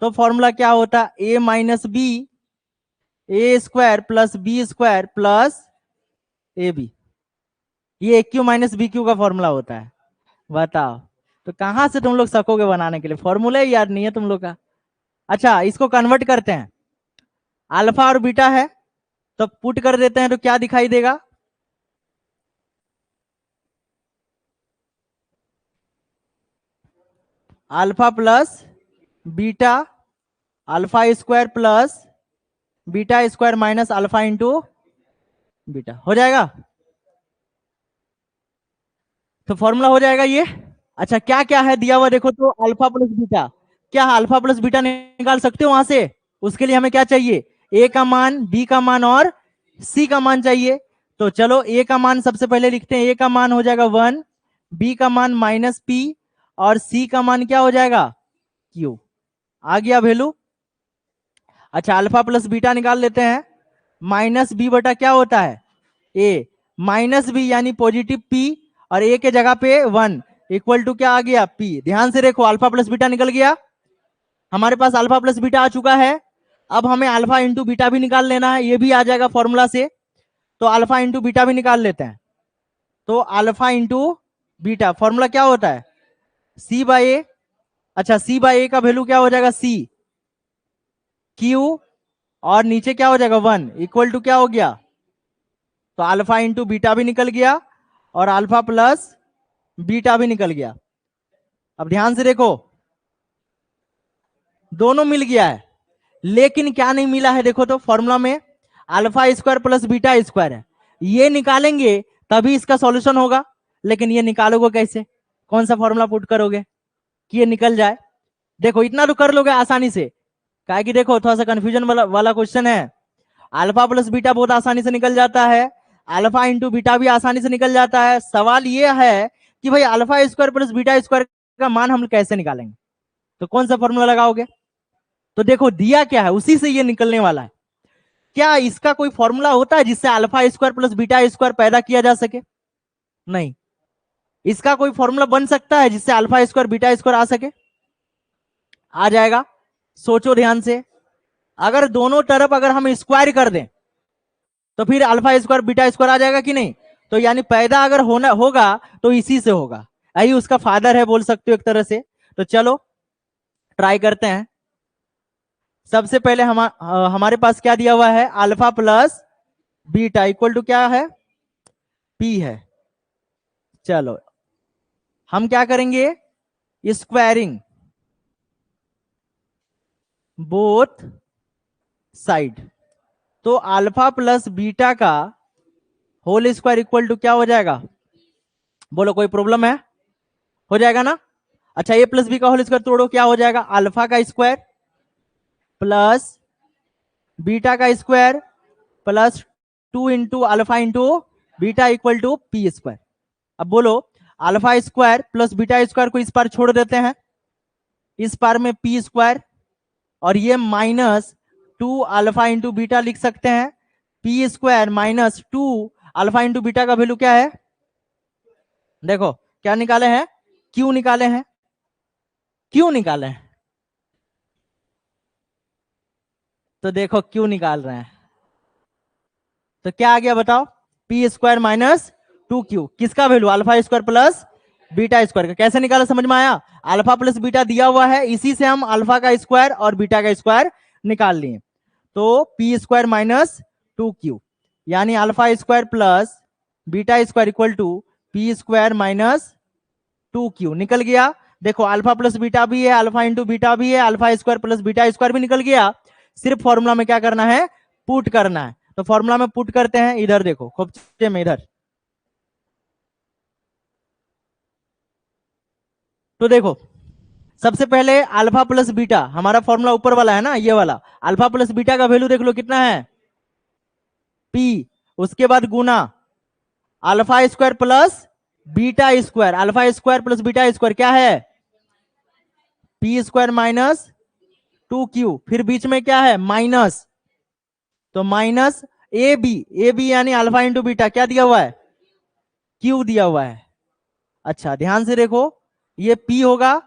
तो फॉर्मूला क्या होता है, A minus B A square plus B square plus A B. ये A cube minus B cube का फॉर्मूला होता है। बताओ, तो कहां से तुम लोग सकोगे बनाने के लिए, फॉर्मूला ही याद नहीं है तुम लोग का। अच्छा, इसको कन्वर्ट करते हैं, अल्फा और बीटा है तो पुट कर देते हैं, तो क्या दिखाई देगा, alpha plus beta alpha square plus beta square minus alpha into beta हो जाएगा। तो फॉर्मूला हो जाएगा ये। अच्छा, क्या क्या है दिया हुआ देखो, तो अल्फा प्लस बीटा, क्या अल्फा प्लस बीटा निकाल सकते हो वहां से। उसके लिए हमें क्या चाहिए, ए का मान, बी का मान और सी का मान चाहिए। तो चलो ए का मान सबसे पहले लिखते हैं, ए का मान हो जाएगा 1, बी का मान माइनस पी और सी का मान क्या हो जाएगा क्यू। आ गया वैल्यू। अच्छा, अल्फा प्लस बीटा निकाल लेते हैं, माइनस बी बटा क्या होता है ए, माइनस बी यानी पॉजिटिव पी और ए के जगह पे 1 इक्वल टू क्या आ गया पी। ध्यान से देखो, अल्फा प्लस बीटा निकल गया, हमारे पास अल्फा प्लस बीटा आ चुका है। अब हमें अल्फा इंटू बीटा भी निकाल लेना है, ये भी आ जाएगा फॉर्मूला से। तो अल्फा इंटू बीटा भी निकाल लेते हैं। तो अल्फा इंटू बीटा फॉर्मूला क्या होता है, सी बाई ए। अच्छा, सी बाई ए का वैल्यू क्या हो जाएगा सी क्यू और नीचे क्या हो जाएगा 1 इक्वल टू क्या हो गया, तो अल्फा इंटू बीटा भी निकल गया और अल्फा प्लस बीटा भी निकल गया। अब ध्यान से देखो, दोनों मिल गया है, लेकिन क्या नहीं मिला है देखो, तो फॉर्मूला में alpha square plus beta square है, ये निकालेंगे तभी इसका सॉल्यूशन होगा। लेकिन ये निकालोगे कैसे, कौन सा फॉर्मूला पुट करोगे कि ये निकल जाए। देखो इतना तो कर लोगे आसानी से, काहे कि देखो थोड़ा सा कंफ्यूजन वाला क्वेश्चन है। अल्फा प्लस बीटा बहुत आसानी से निकल जाता है, अल्फा इंटू बीटा भी आसानी से निकल जाता है। सवाल ये है कि भाई alpha square plus beta square का मान हम कैसे निकालेंगे, तो कौन सा फॉर्मूला लगाओगे। तो देखो दिया क्या है, उसी से ये निकलने वाला है। क्या इसका कोई फॉर्मूला होता है जिससे alpha square plus beta square पैदा किया जा सके, नहीं। इसका कोई फॉर्मूला बन सकता है जिससे अल्फा स्क्वायर बीटा स्क्वायर आ सके, आ जाएगा। सोचो ध्यान से, अगर दोनों तरफ अगर हम स्क्वायर कर दें तो फिर अल्फा स्क्वायर बीटा स्क्वायर आ जाएगा कि नहीं। तो यानी पैदा अगर होना होगा तो इसी से होगा, यही उसका फादर है बोल सकते हो एक तरह से। तो चलो ट्राई करते हैं। सबसे पहले हमारे पास क्या दिया हुआ है, alpha plus beta equal to क्या है पी है। चलो हम क्या करेंगे, स्क्वायरिंग बोथ साइड। तो अल्फा प्लस बीटा का होल स्क्वायर इक्वल टू क्या हो जाएगा, बोलो कोई प्रॉब्लम है, हो जाएगा ना। अच्छा, ए प्लस बी का होल स्क्वायर तोड़ो, क्या हो जाएगा, अल्फा का स्क्वायर प्लस बीटा का square plus 2 into alpha into beta equal to P square. अब बोलो, alpha square plus beta square को इस पार छोड़ देते हैं, इस पार में पी स्क्वायर और ये माइनस 2 अल्फा इंटू बीटा लिख सकते हैं, P square minus 2 alpha into beta का वैल्यू क्या है, देखो क्या निकाले हैं, क्यू निकाले हैं, क्यू निकाले हैं। तो देखो क्यू निकाल रहे हैं, तो क्या आ गया बताओ, पी स्क्वायर माइनस 2q, किसका value, alpha square plus beta square का। कैसे निकाला समझ में आया, अल्फा प्लस बीटा दिया हुआ है, इसी से हम अल्फा का स्क्वायर और बीटा का स्क्वायर निकाल लिए। तो पी स्क्वायर माइनस 2q यानी alpha square plus beta square equal to P square minus 2q निकल गया। देखो अल्फा प्लस बीटा भी है, अल्फा इंटू बीटा भी है, alpha square plus beta square भी निकल गया। सिर्फ फॉर्मूला में क्या करना है, पुट करना है। तो फॉर्मूला में पुट करते हैं, इधर देखो खोपचे में इधर। तो देखो सबसे पहले अल्फा प्लस बीटा, हमारा फॉर्मूला ऊपर वाला है ना ये वाला, अल्फा प्लस बीटा का वैल्यू देख लो कितना है पी, उसके बाद गुना alpha square plus beta square, alpha square plus beta square क्या है पी स्क्वायर माइनस 2q, फिर बीच में क्या है माइनस, तो माइनस ए बी यानी अल्फा इंटू बीटा क्या दिया हुआ है क्यू दिया हुआ है। अच्छा ध्यान से देखो, ये p होगा,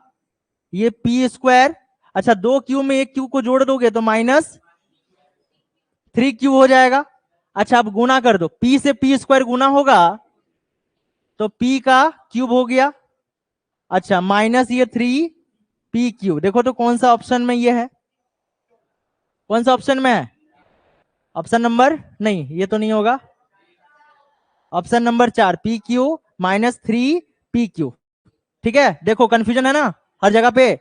ये पी स्क्वायर, अच्छा 2q में एक q को जोड़ दोगे तो -3q हो जाएगा। अच्छा अब गुना कर दो, p से p स्क्वायर गुना होगा तो p का क्यूब हो गया। अच्छा माइनस ये 3pq, देखो तो कौन सा ऑप्शन में ये है, कौन सा ऑप्शन में है? ऑप्शन नंबर नहीं, ये तो नहीं होगा। Option number 4 pq -3pq। ठीक है, देखो कंफ्यूजन है ना हर जगह पे।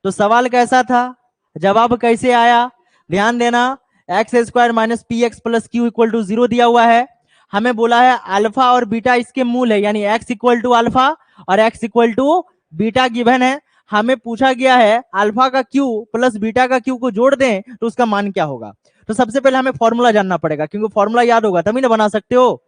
तो सवाल कैसा था, जवाब कैसे आया, ध्यान देना। X square minus p x plus q equal to 0 दिया हुआ है। हमें बोला है अल्फा और बीटा इसके मूल है, यानी एक्स इक्वल टू अल्फा और x equal to beta given है। हमें पूछा गया है अल्फा का क्यू प्लस बीटा का क्यू को जोड़ दें तो उसका मान क्या होगा। तो सबसे पहले हमें फॉर्मूला जानना पड़ेगा, क्योंकि फॉर्मूला याद होगा तभी ना बना सकते हो।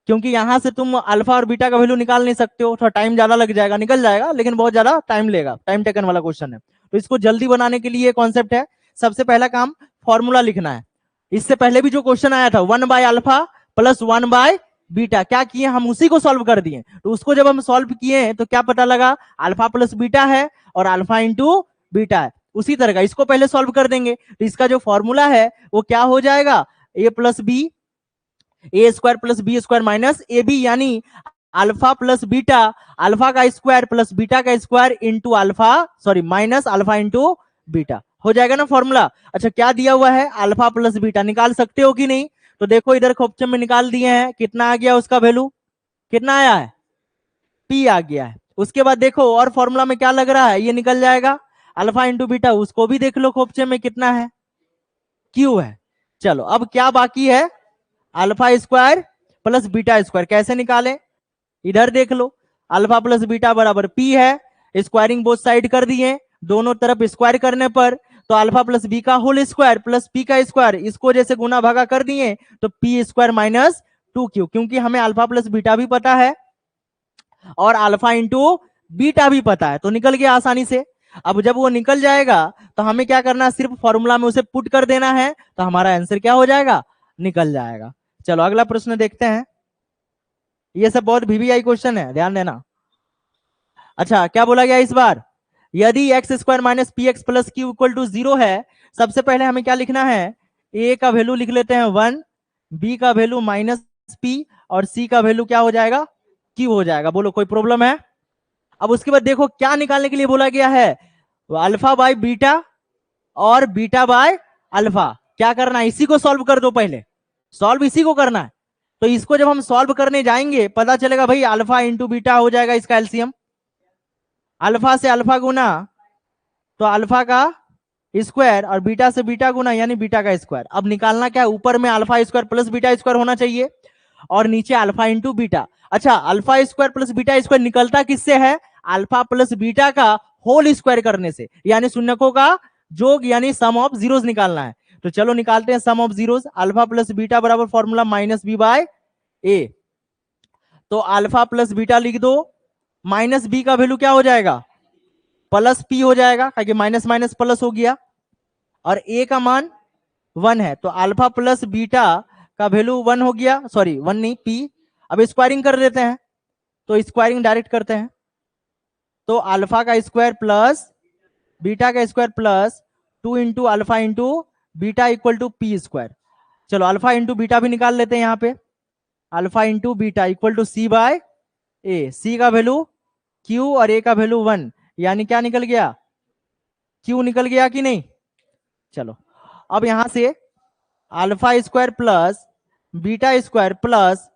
क्योंकि यहां से तुम अल्फा और बीटा का वैल्यू निकाल नहीं सकते हो, थोड़ा टाइम ज्यादा लग जाएगा, निकल जाएगा लेकिन बहुत ज्यादा टाइम लेगा, टाइम टेकन वाला क्वेश्चन है। तो इसको जल्दी बनाने के लिए कॉन्सेप्ट है, सबसे पहला काम फॉर्मूला लिखना है। इससे पहले भी जो क्वेश्चन आया था 1/अल्फा प्लस 1/बीटा, क्या किए हम उसी को सॉल्व कर दिए। तो उसको जब हम सॉल्व किए तो क्या पता लगा, अल्फा प्लस बीटा है और अल्फा इंटू बीटा है। उसी तरह का इसको पहले सॉल्व कर देंगे तो इसका जो फॉर्मूला है वो क्या हो जाएगा, A plus B, A square plus B square minus A B, यानी अल्फा प्लस बीटा, अल्फा का स्क्वायर प्लस बीटा का square into alpha, sorry minus alpha into beta, हो जाएगा ना फॉर्मूला। अच्छा क्या दिया हुआ है, अल्फा प्लस बीटा, निकाल सकते हो कि नहीं? तो देखो इधर ऑप्शन में निकाल दिए हैं, कितना आ गया उसका वैल्यू, कितना आया है, पी आ गया है। उसके बाद देखो और फॉर्मूला में क्या लग रहा है, ये निकल जाएगा अल्फा इंटू बीटा, उसको भी देख लो ऑप्शन में कितना है, क्यू है। चलो अब क्या बाकी है, alpha square plus beta square, कैसे निकालें, इधर देख लो, अल्फा प्लस बीटा बराबर पी है, स्क्वायरिंग बोथ साइड कर दिए, दोनों तरफ स्क्वायर करने पर तो अल्फा प्लस बी का होल स्क्वायर प्लस पी का स्क्वायर, इसको जैसे गुना भागा कर दिए तो पी स्क्वायर माइनस 2q, क्योंकि हमें अल्फा प्लस बीटा भी पता है और अल्फा इंटू बीटा भी पता है, तो निकल गया आसानी से। अब जब वो निकल जाएगा तो हमें क्या करना है, सिर्फ फॉर्मूला में उसे पुट कर देना है, तो हमारा आंसर क्या हो जाएगा, निकल जाएगा। चलो अगला प्रश्न देखते हैं, ये सब बहुत वीवीआई क्वेश्चन है, ध्यान देना। अच्छा क्या बोला गया इस बार, यदि x square minus p x plus q equal to 0 है, सबसे पहले हमें क्या लिखना है, ए का वैल्यू लिख लेते हैं 1, बी का वैल्यू माइनस पी और सी का वैल्यू क्या हो जाएगा, क्यू हो जाएगा। बोलो कोई प्रॉब्लम है? अब उसके बाद देखो क्या निकालने के लिए बोला गया है, अल्फा बाय बीटा और बीटा बाय अल्फा, क्या करना है, इसी को सॉल्व कर दो, पहले सॉल्व इसी को करना है। तो इसको जब हम सॉल्व करने जाएंगे पता चलेगा भाई अल्फा इंटू बीटा हो जाएगा इसका एलसीएम, अल्फा से अल्फा गुना तो अल्फा का स्क्वायर और बीटा से बीटा गुना यानी बीटा का स्क्वायर। अब निकालना क्या है, ऊपर में alpha square plus beta square होना चाहिए और नीचे अल्फा इंटू बीटा। अच्छा alpha square plus beta square निकलता किससे है, अल्फा प्लस बीटा का होल स्क्वायर करने से, यानी शून्यकों का जोग यानी सम ऑफ जीरोस निकालना है। तो चलो निकालते हैं sum of zeros, alpha plus beta बराबर formula minus B by A. तो अल्फा प्लस बीटा लिख दो, माइनस बी का वैल्यू क्या हो जाएगा, प्लस पी हो जाएगा, क्योंकि माइनस माइनस प्लस हो गया, और ए का मान 1 है तो अल्फा प्लस बीटा का वैल्यू 1 हो गया, सॉरी 1 नहीं पी। अब स्क्वायरिंग कर देते हैं, तो स्क्वायरिंग डायरेक्ट करते हैं, तो अल्फा का स्क्वायर प्लस बीटा का square plus 2 into alpha into beta equal to P square. चलो अल्फा इंटू बीटा भी निकाल लेते हैं यहाँ पे, alpha into beta equal to C by A, C का वैल्यू क्यू और ए का वैल्यू 1, यानी क्या निकल गया, क्यू निकल गया कि नहीं। चलो अब यहां से alpha square plus beta square plus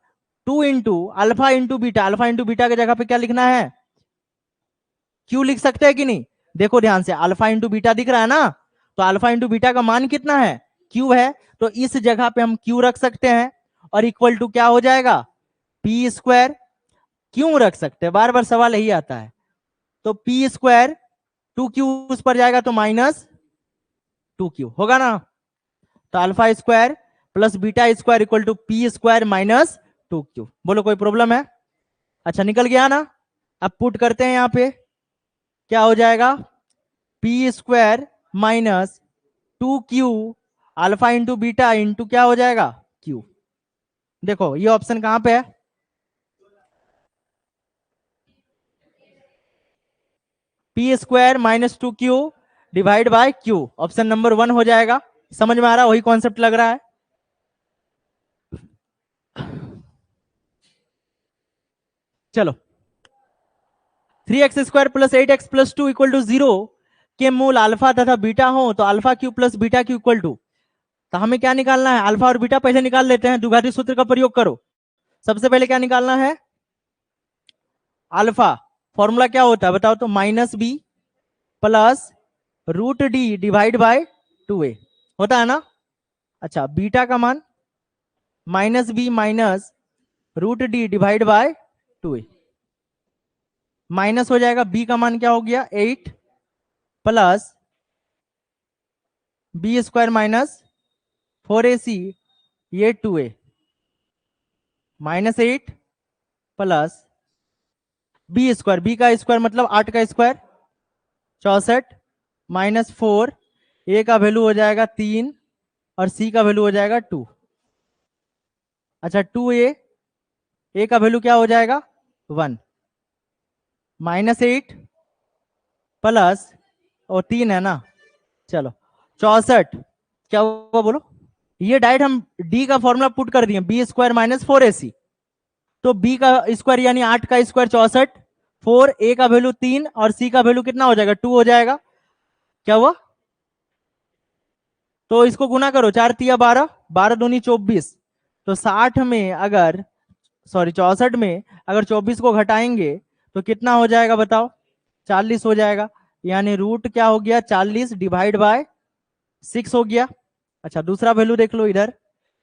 2 into alpha into beta, alpha into beta की जगह पे क्या लिखना है, क्यू लिख सकते हैं कि नहीं। देखो ध्यान से अल्फा इंटू बीटा दिख रहा है ना, तो अल्फा इंटू बीटा का मान कितना है, क्यू है, तो इस जगह पे हम क्यू रख सकते हैं और इक्वल टू क्या हो जाएगा, पी स्क्वायर। क्यों रख सकते हैं, बार बार सवाल यही आता है। तो पी स्क्वायर 2q उस पर जाएगा तो माइनस 2q होगा ना, तो alpha square plus beta square equal to P square minus 2q। बोलो कोई प्रॉब्लम है? अच्छा निकल गया ना। अब पुट करते हैं यहाँ पे, क्या हो जाएगा, P square minus 2q alpha into beta into क्या हो जाएगा, q। देखो ये ऑप्शन कहां पे है, P square minus 2q divide by Q, option number 1 हो जाएगा। समझ में आ रहा है? वही कॉन्सेप्ट लग रहा है। चलो, 3x² plus 8x plus 2 equal to 0 के मूल अल्फा तथा बीटा हो तो alpha cube plus beta cube equal to, तो हमें क्या निकालना है? अल्फा और बीटा पहले निकाल लेते हैं, द्विघाती सूत्र का प्रयोग करो। सबसे पहले क्या निकालना है? अल्फा फॉर्मूला क्या होता है बताओ तो? -b plus √d divide by 2a होता है ना। अच्छा, बीटा का मान -b minus √d divide by 2a, minus हो जाएगा। b का मान क्या हो गया? 8 प्लस b² माइनस 4ac, ये 2a, -8 प्लस b², b का स्क्वायर मतलब 8 का स्क्वायर 64, -4, a का वैल्यू हो जाएगा 3 और c का वैल्यू हो जाएगा 2। अच्छा, 2a, a का वैल्यू क्या हो जाएगा? 1, -8 प्लस, और 3 है ना, चलो 64, क्या हुआ बोलो? ये डायरेक्ट हम d का फॉर्मूला पुट कर दिए, b² माइनस 4ac, तो b का स्क्वायर यानी 8 का स्क्वायर 64, 4, a का वैल्यू 3 और c का वैल्यू कितना हो जाएगा? 2 हो जाएगा। क्या हुआ? तो इसको गुना करो, 4 तिया 12, 12 दूनी 24, तो 60 में अगर, सॉरी 64 में अगर 24 को घटाएंगे तो कितना हो जाएगा बताओ? 40 हो जाएगा। यानी रूट क्या हो गया? 40 डिवाइड बाय 6 हो गया। अच्छा, दूसरा वैल्यू देख लो इधर,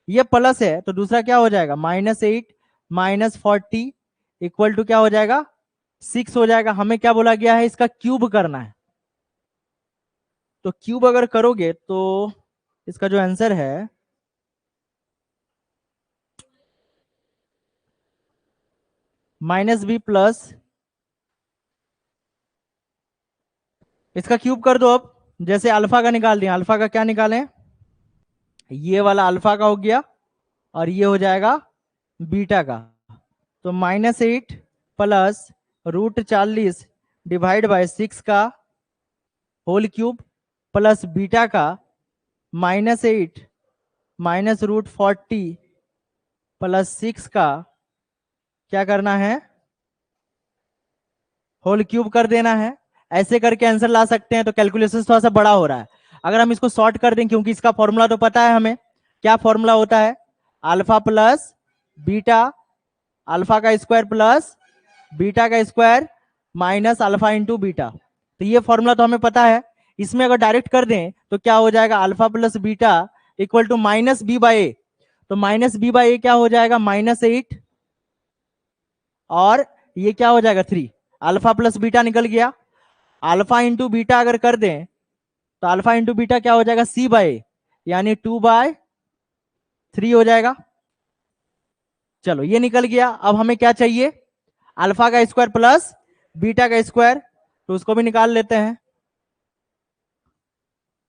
ये प्लस है तो दूसरा क्या हो जाएगा? -8 -40 इक्वल टू क्या हो जाएगा? 6 हो जाएगा। हमें क्या बोला गया है? इसका क्यूब करना है। तो क्यूब अगर करोगे तो इसका जो आंसर है -b प्लस, इसका क्यूब कर दो। अब जैसे अल्फा का निकाल दिया, अल्फा का क्या निकालें? ये वाला अल्फा का हो गया और ये हो जाएगा बीटा का, तो -8 प्लस √40 डिवाइड बाय 6 का होल क्यूब प्लस बीटा का -8 माइनस √40 प्लस 6 का क्या करना है? होल क्यूब कर देना है। ऐसे करके आंसर ला सकते हैं। तो कैलकुलेशन थोड़ा सा बड़ा हो रहा है। अगर हम इसको शॉर्ट कर दें, क्योंकि इसका फॉर्मूला तो पता है हमें, क्या फॉर्मूला होता है? अल्फा प्लस बीटा, अल्फा का स्क्वायर प्लस बीटा का square minus alpha into beta. तो ये फॉर्मूला तो हमें पता है। इसमें अगर डायरेक्ट कर दें तो क्या हो जाएगा? Alpha plus beta equal to -b/a, तो -b/a क्या हो जाएगा? -8, और ये क्या हो जाएगा? 3। अल्फा प्लस बीटा निकल गया। अल्फा इंटू बीटा अगर कर दें तो अल्फा इंटू बीटा क्या हो जाएगा? c/a, यानी 2/3 हो जाएगा। चलो, ये निकल गया। अब हमें क्या चाहिए? अल्फा का स्क्वायर प्लस बीटा का स्क्वायर, तो उसको भी निकाल लेते हैं।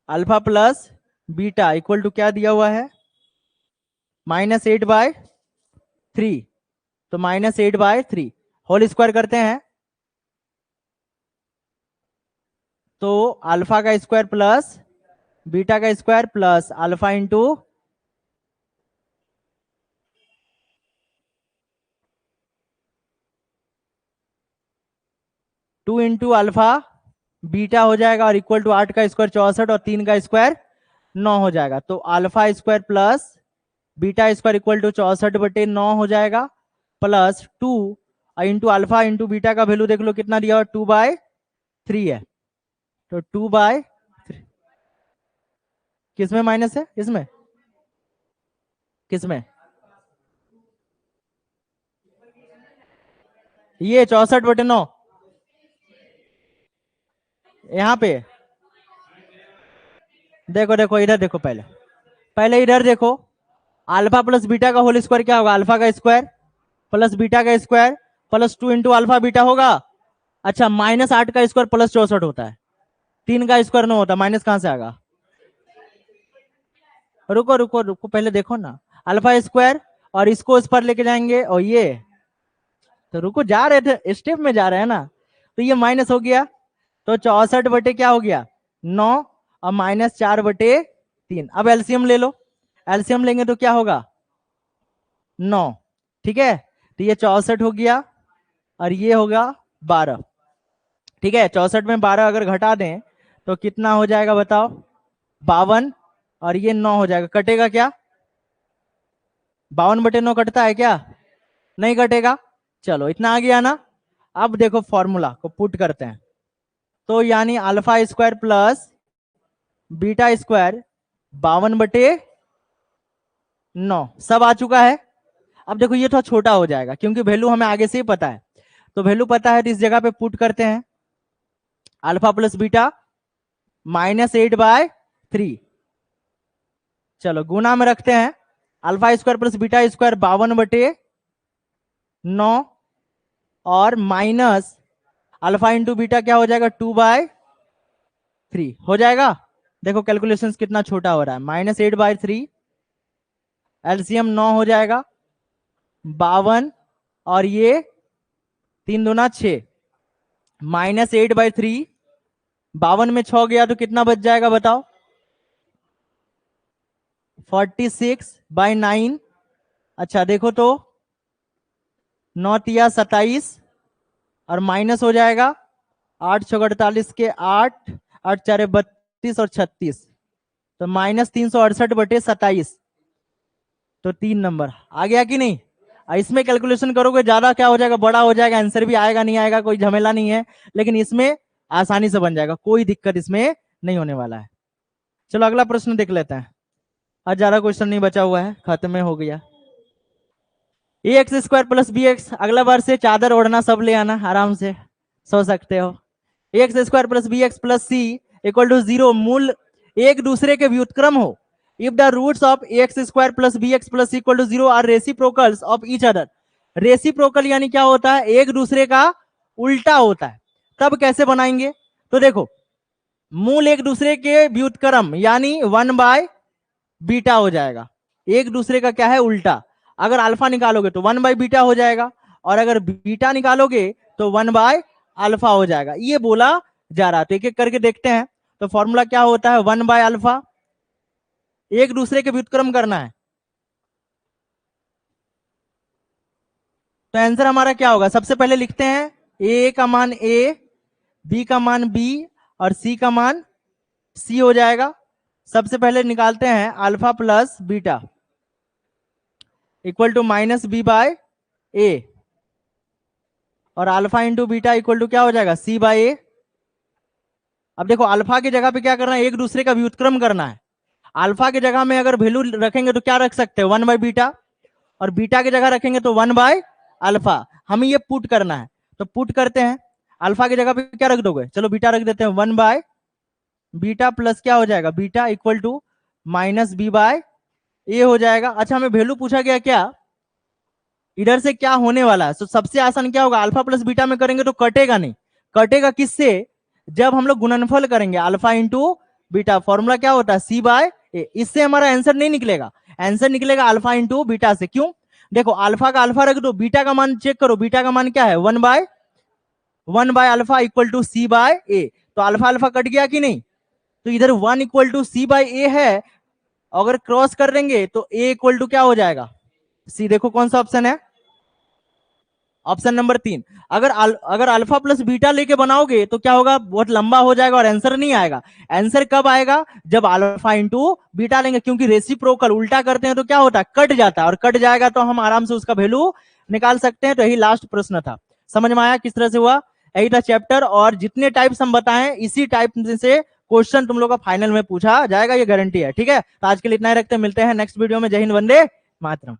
Alpha plus beta equal to क्या दिया हुआ है? -8/3, तो -8/3 होल स्क्वायर करते हैं, तो अल्फा का स्क्वायर प्लस बीटा का square plus alpha into 2 into alpha beta हो जाएगा, और इक्वल टू 8 का स्क्वायर 64 और 3 का स्क्वायर 9 हो जाएगा। तो alpha square plus beta square equal to 64/9 हो जाएगा, plus 2 into alpha into beta का वैल्यू देख लो कितना दिया हुआ? 2/3 है, तो 2/3 किसमें माइनस है? इसमें, किसमें? ये 64/9 यहाँ पे। देखो देखो इधर देखो, पहले पहले इधर देखो, अल्फा प्लस बीटा का होल स्क्वायर क्या होगा? अल्फा का स्क्वायर प्लस बीटा का square plus 2 into alpha beta होगा। अच्छा, -8 का स्क्वायर प्लस 64 होता है, 3 का स्क्वायर 9 होता है, माइनस कहां से आएगा? रुको रुको रुको, पहले देखो ना, अल्फा स्क्वायर और इसको इस पर लेके जाएंगे, और ये, तो रुको, जा रहे थे, स्टेप में जा रहे हैं ना, तो ये माइनस हो गया, तो 64 बटे क्या हो गया? 9 और -4/3। अब एलसीएम ले लो, एलसीएम लेंगे तो क्या होगा 9, ठीक है। तो ये 64 हो गया और ये होगा 12, ठीक है। 64 में 12 अगर घटा दें तो कितना हो जाएगा बताओ, 52, और ये 9 हो जाएगा। कटेगा क्या, 52/9 कटता है क्या, नहीं कटेगा। चलो इतना आ गया ना। अब देखो फॉर्मूला को पुट करते हैं, तो यानी alpha square plus beta square 52/9 सब आ चुका है। अब देखो ये थोड़ा छोटा हो जाएगा क्योंकि वैल्यू हमें आगे से ही पता है, तो वैल्यू पता है तो इस जगह पे पुट करते हैं अल्फा प्लस बीटा -8/3। चलो गुना में रखते हैं, alpha square plus beta square 52/9 और माइनस अल्फा इंटू बीटा क्या हो जाएगा 2/3 हो जाएगा। देखो कैलकुलेशंस कितना छोटा हो रहा है, -8/3, एलसीएम 9 हो जाएगा, 52 और ये 3 दूना 6, -8/3, 52 में 6 गया तो कितना बच जाएगा बताओ, 46/9। अच्छा देखो तो 9 तिया 27 और माइनस हो जाएगा 8 6 48 के 8, 8 4 32 और 36, तो -368/27, तो 3 नंबर आ गया कि नहीं। इसमें कैलकुलेशन करोगे ज्यादा क्या हो जाएगा, बड़ा हो जाएगा, आंसर भी आएगा नहीं आएगा कोई झमेला नहीं है, लेकिन इसमें आसानी से बन जाएगा, कोई दिक्कत इसमें नहीं होने वाला है। चलो अगला प्रश्न देख लेते हैं, आज ज्यादा क्वेश्चन नहीं बचा हुआ है, खत्म हो गया। ax² प्लस bx, अगला बार से चादर ओढ़ना सब ले आना, आराम से सो सकते हो। ax² plus bx plus c equal to 0 मूल एक दूसरे के व्युत्क्रम हो if the roots of ax² plus bx plus c equal to 0 are reciprocals of each other. Reciprocal यानी क्या होता है, एक दूसरे का उल्टा होता है, तब कैसे बनाएंगे, तो देखो मूल एक दूसरे के व्युत्क्रम यानी 1/बीटा हो जाएगा, एक दूसरे का क्या है उल्टा। अगर अल्फा निकालोगे तो 1/बीटा हो जाएगा, और अगर बीटा निकालोगे तो 1/अल्फा हो जाएगा, ये बोला जा रहा है। तो एक एक करके देखते हैं। तो फॉर्मूला क्या होता है, 1/अल्फा, एक दूसरे के व्युत्क्रम करना है, तो आंसर हमारा क्या होगा, सबसे पहले लिखते हैं ए का मान ए, बी का मान बी और सी का मान सी हो जाएगा। सबसे पहले निकालते हैं alpha plus beta equal to -b/a और alpha into beta equal to क्या हो जाएगा c/a। अब देखो अल्फा की जगह पे क्या करना है, एक दूसरे का व्युत्क्रम करना है। अल्फा की जगह में अगर वैल्यू रखेंगे तो क्या रख सकते हैं 1/बीटा, और बीटा की जगह रखेंगे तो 1/अल्फा। हमें ये पुट करना है, तो पुट करते हैं, अल्फा की जगह पे क्या रख दोगे, चलो बीटा रख देते हैं, 1/बीटा प्लस क्या हो जाएगा बीटा इक्वल टू -b/a हो जाएगा। अच्छा हमें वैल्यू पूछा गया क्या, इधर से क्या होने वाला है, तो सबसे आसान क्या होगा, अल्फा प्लस बीटा में करेंगे तो कटेगा नहीं, कटेगा किससे, जब हम लोग गुणनफल करेंगे अल्फा इंटू बीटा, फॉर्मूला क्या होता है c/a, इससे हमारा आंसर नहीं निकलेगा, आंसर निकलेगा अल्फा इंटू बीटा से। क्यों, देखो अल्फा का अल्फा रख दो, बीटा का मान चेक करो, बीटा का मान क्या है 1/अल्फा इक्वल टू c/a, तो अल्फा अल्फा कट गया कि नहीं, तो इधर 1 इक्वल टू c/a है, अगर क्रॉस कर देंगे तो a इक्वल टू क्या हो जाएगा c। देखो कौन सा ऑप्शन है, ऑप्शन नंबर 3। अगर अल्फा प्लस बीटा लेके बनाओगे तो क्या होगा, बहुत लंबा हो जाएगा और आंसर नहीं आएगा। आंसर कब आएगा, जब अल्फा इंटू बीटा लेंगे, क्योंकि रेसिप्रोकल उल्टा करते हैं तो क्या होता है कट जाता है, और कट जाएगा तो हम आराम से उसका वैल्यू निकाल सकते हैं। तो यही लास्ट प्रश्न था, समझ में आया किस तरह से हुआ, यही था चैप्टर, और जितने टाइप्स हम बताएं इसी टाइप से क्वेश्चन तुम लोग का फाइनल में पूछा जाएगा, ये गारंटी है। ठीक है, तो आज के लिए इतना ही रखते हैं, मिलते हैं नेक्स्ट वीडियो में। जय हिंद, वंदे मातरम।